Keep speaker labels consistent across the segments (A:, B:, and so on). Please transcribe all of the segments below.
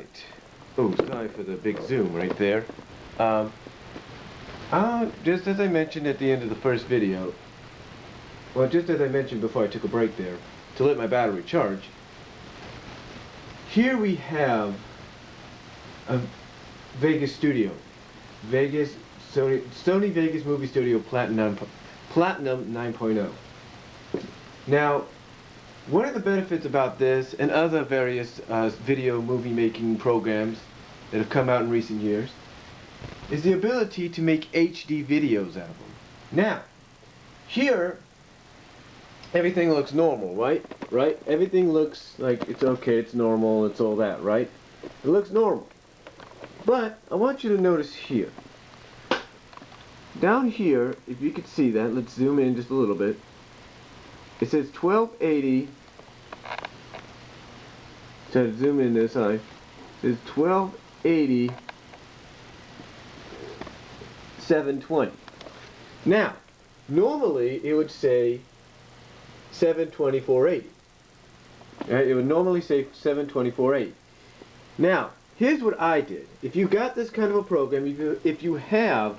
A: Alright. Oh, sorry for the big zoom right there. Just as I mentioned at the end of the first video, well, just as I mentioned before I took a break there, to let my battery charge, here we have a Vegas studio. Sony Vegas Movie Studio Platinum 9.0. Now, one of the benefits about this and other various video movie making programs that have come out in recent years is the ability to make HD videos out of them. Now, here, everything looks normal, right? Right? Everything looks like it's okay, it's normal, it's all that, right? It looks normal. But I want you to notice here. Down here, if you could see that, let's zoom in just a little bit. It says 1280. So to zoom in this side, it says 1280 720. Now, normally it would say 720 480. Right? It would normally say 720 480. Now, here's what I did. If you got this kind of a program, if you have,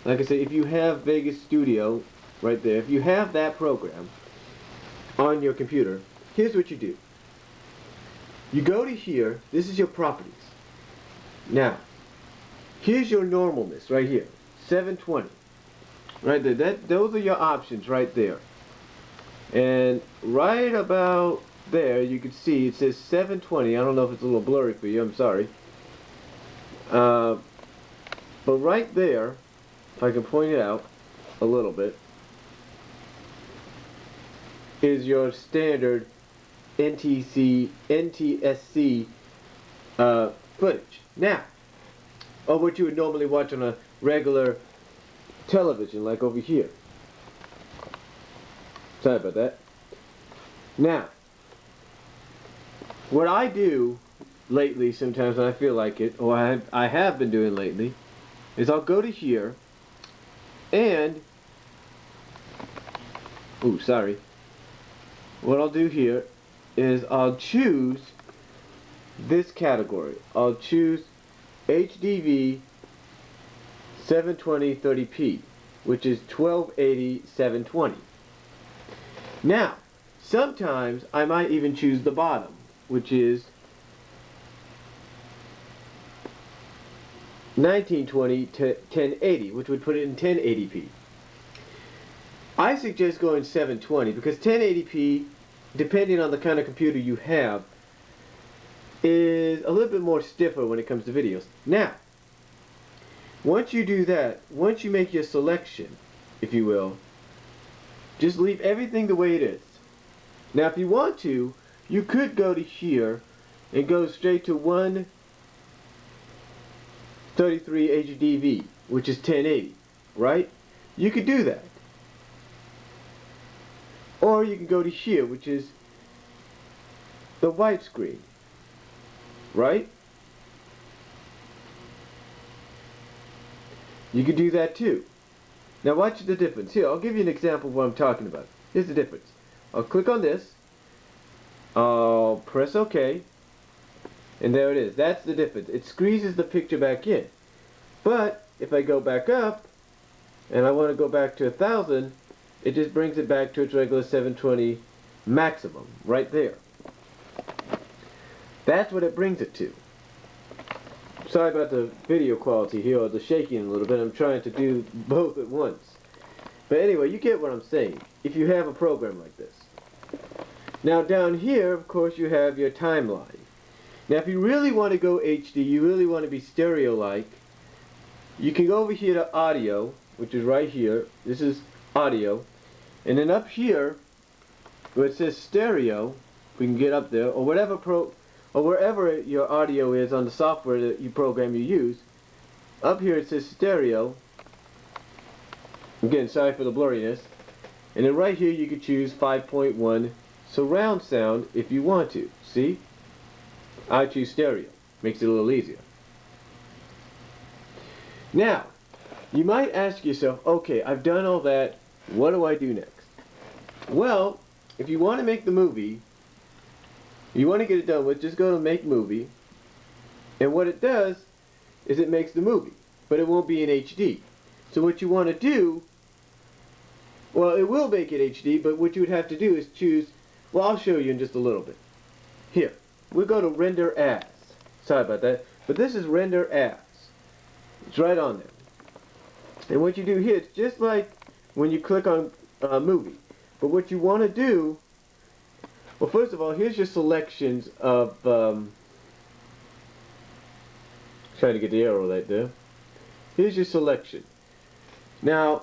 A: like I said, if you have Vegas Studio right there, if you have that program on your computer, here's what you do. You go to here, this is your properties. Now, here's your normalness right here, 720. Right there, those are your options right there. And right about there, you can see it says 720. I don't know if it's a little blurry for you, I'm sorry. But right there, if I can point it out a little bit, is your standard NTSC footage. Now, or what you would normally watch on a regular television, like over here. Sorry about that. Now, what I do lately, sometimes when I feel like it, or I have been doing lately, is I'll go to here and, ooh, sorry. What I'll do here is I'll choose this category. I'll choose HDV 720 30p, which is 1280 720. Now, sometimes I might even choose the bottom, which is 1920 to 1080, which would put it in 1080p. I suggest going 720 because 1080p, depending on the kind of computer you have, is a little bit more stiffer when it comes to videos. Now, once you do that, once you make your selection, if you will, just leave everything the way it is. Now, if you want to, you could go to here and go straight to 133 HDV, which is 1080, right? You could do that. Or you can go to here, which is the widescreen, right? You could do that too. Now watch the difference. Here, I'll give you an example of what I'm talking about. Here's the difference. I'll click on this. I'll press OK. And there it is. That's the difference. It squeezes the picture back in. But if I go back up, and I want to go back to 1000, it just brings it back to its regular 720 maximum, right there. That's what it brings it to. Sorry about the video quality here, or the shaking a little bit. I'm trying to do both at once. But anyway, you get what I'm saying, if you have a program like this. Now down here, of course, you have your timeline. Now if you really want to go HD, you really want to be stereo-like, you can go over here to audio, which is right here. This is audio. And then up here, where it says stereo, if we can get up there, or wherever your audio is on the software that you program you use, up here it says stereo. Again, sorry for the blurriness. And then right here you could choose 5.1 surround sound if you want to. See? I choose stereo. Makes it a little easier. Now, you might ask yourself, okay, I've done all that, what do I do next? Well, if you want to make the movie, you want to get it done with, just go to Make Movie, And what it does is it makes the movie, but it won't be in HD. So what you want to do, well, it will make it HD, but what you would have to do is choose, well, I'll show you in just a little bit. Here, we'll go to render as. Sorry about that, but this is render as. It's right on there. And what you do here, it's just like when you click on a movie. But what you want to do, well, first of all, here's your selections of, trying to get the arrow right there. Here's your selection. Now,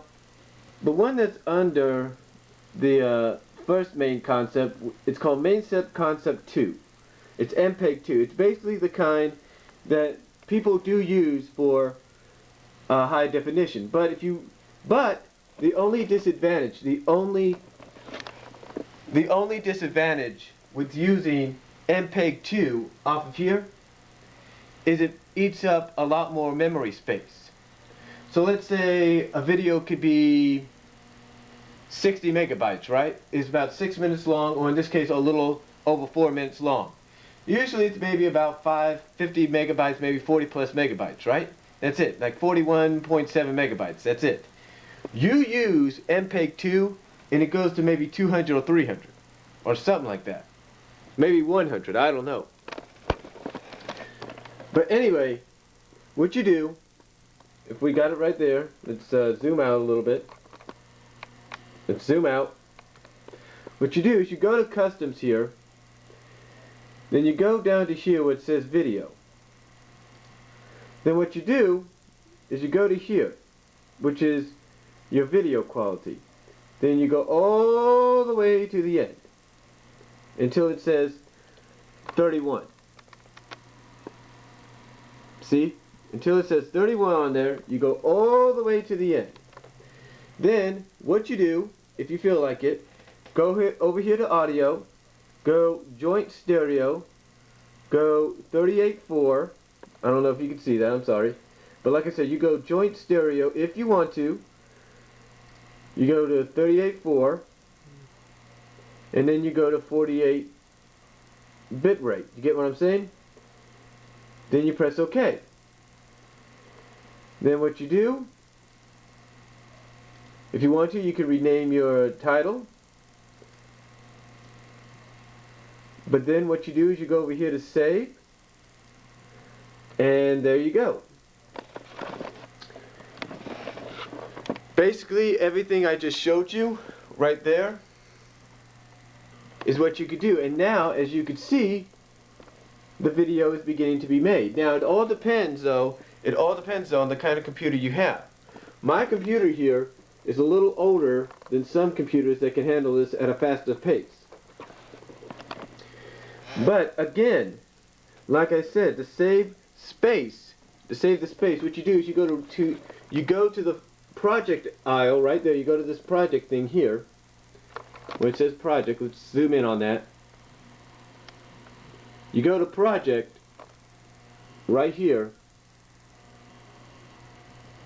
A: the one that's under the first main concept, it's called main concept 2. It's MPEG 2. It's basically the kind that people do use for high definition. But the only disadvantage, the only disadvantage with using MPEG 2 off of here is it eats up a lot more memory space. So let's say a video could be 60 megabytes, right? It's about 6 minutes long, or in this case a little over 4 minutes long. Usually it's maybe about 50 megabytes, maybe 40 plus megabytes, right? That's it, like 41.7 megabytes, that's it. You use MPEG 2 and it goes to maybe 200 or 300 or something like that. Maybe 100, I don't know. But anyway, what you do, if we got it right there, let's zoom out a little bit. Let's zoom out. What you do is you go to customs here, then you go down to here where it says video. Then what you do is you go to here, which is your video quality. Then you go all the way to the end until it says 31. See? Until it says 31 on there, you go all the way to the end. Then what you do, if you feel like it, go here, over here to audio, go joint stereo, go 38.4. I don't know if you can see that, I'm sorry. But like I said, you go joint stereo if you want to. You go to 38.4, and then you go to 48 bit rate. You get what I'm saying? Then you press OK. Then what you do, if you want to, you can rename your title. But then what you do is you go over here to save, and there you go. Basically, everything I just showed you right there is what you could do. And now, as you can see, the video is beginning to be made. Now, it all depends, though. It all depends on the kind of computer you have. My computer here is a little older than some computers that can handle this at a faster pace. But again, like I said, to save space, what you do is you go to the project aisle right there. You go to this project thing here, where it says project. Let's zoom in on that. You go to project right here.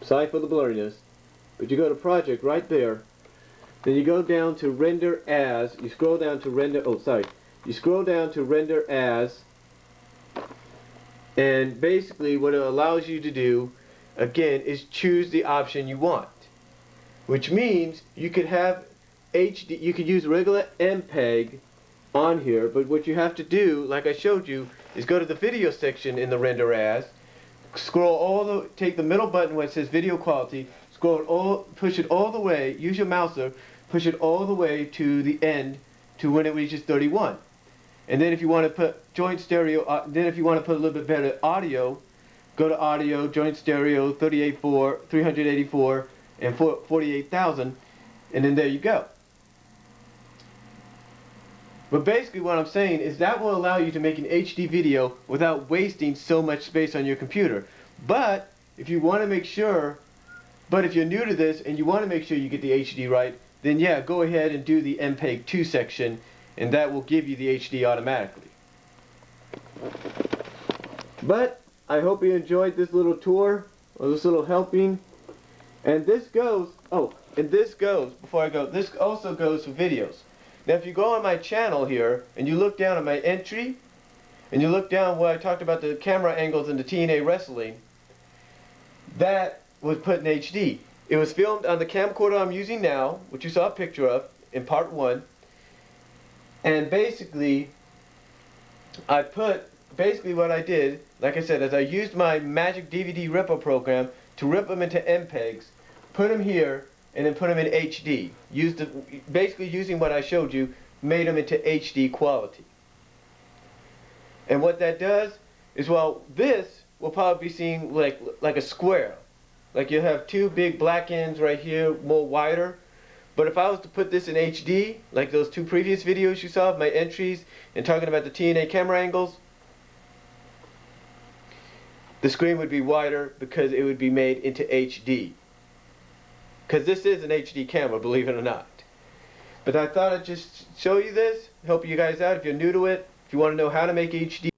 A: Sorry for the blurriness, but you go to project right there. Then you go down to render as. You scroll down to render. Oh, sorry. You scroll down to render as, and basically what it allows you to do, again, is choose the option you want, which means you could have HD. You could use regular MPEG on here, but what you have to do, like I showed you, is go to the video section in the render as, take the middle button where it says video quality, push it all the way, use your mouser, push it all the way to the end to when it reaches 31. And then if you want to put joint stereo, then if you want to put a little bit better audio, go to audio, joint stereo, 38.4, 384, and 48,000, and then there you go. But basically what I'm saying is that will allow you to make an HD video without wasting so much space on your computer. But if you want to make sure, if you're new to this and you want to make sure you get the HD right, then yeah, go ahead and do the MPEG 2 section, and that will give you the HD automatically. But I hope you enjoyed this little tour, or this little helping. And this goes, before I go, this also goes for videos. Now if you go on my channel here, and you look down at my entry, and you look down where I talked about the camera angles in the TNA wrestling, that was put in HD. It was filmed on the camcorder I'm using now, which you saw a picture of in part 1. And basically, basically what I did, like I said, is I used my Magic DVD Ripper program to rip them into MPEGs, put them here, and then put them in HD. Basically using what I showed you, made them into HD quality. And what that does is, well, this will probably be seen like a square. Like you have two big black ends right here, more wider. But if I was to put this in HD, like those two previous videos you saw of my entries and talking about the TNA camera angles, the screen would be wider because it would be made into HD. Because this is an HD camera, believe it or not. But I thought I'd just show you this, help you guys out if you're new to it, if you want to know how to make HD.